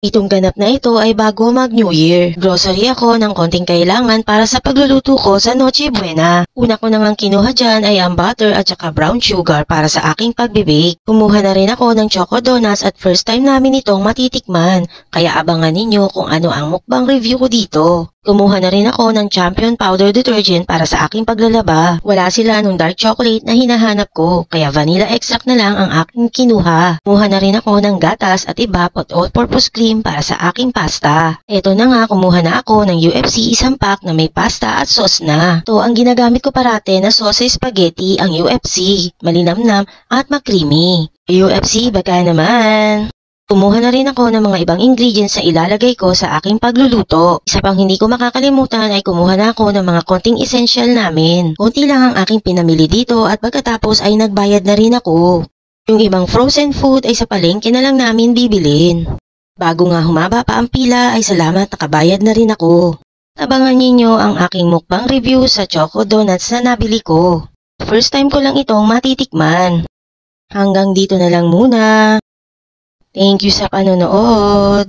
Itong ganap na ito ay bago mag-New Year. Grocery ako ng konting kailangan para sa pagluluto ko sa Noche Buena. Una ko namang kinuha dyan ay ang butter at saka brown sugar para sa aking pagbibake. Kumuha na rin ako ng choco donuts at first time namin itong matitikman. Kaya abangan ninyo kung ano ang mukbang review ko dito. Kumuha na rin ako ng Champion Powder Detergent para sa aking paglalaba. Wala sila nung dark chocolate na hinahanap ko, kaya vanilla extract na lang ang aking kinuha. Kumuha na rin ako ng gatas at iba at all-purpose cream para sa aking pasta. Eto na nga, kumuha na ako ng UFC isang pack na may pasta at sauce na. Ito ang ginagamit ko parate na sauce spaghetti, ang UFC. Malinamnam at makrimi. UFC, baka naman. Kumuha na rin ako ng mga ibang ingredients na ilalagay ko sa aking pagluluto. Isa pang hindi ko makakalimutan ay kumuha na ako ng mga konting essential namin. Konti lang ang aking pinamili dito at pagkatapos ay nagbayad na rin ako. Yung ibang frozen food ay sa palengke na lang namin bibilin. Bago nga humaba pa ang pila ay salamat nakabayad na rin ako. Abangan ninyo ang aking mukbang review sa choco donuts na nabili ko. First time ko lang itong matitikman. Hanggang dito na lang muna. Thank you sa panonood.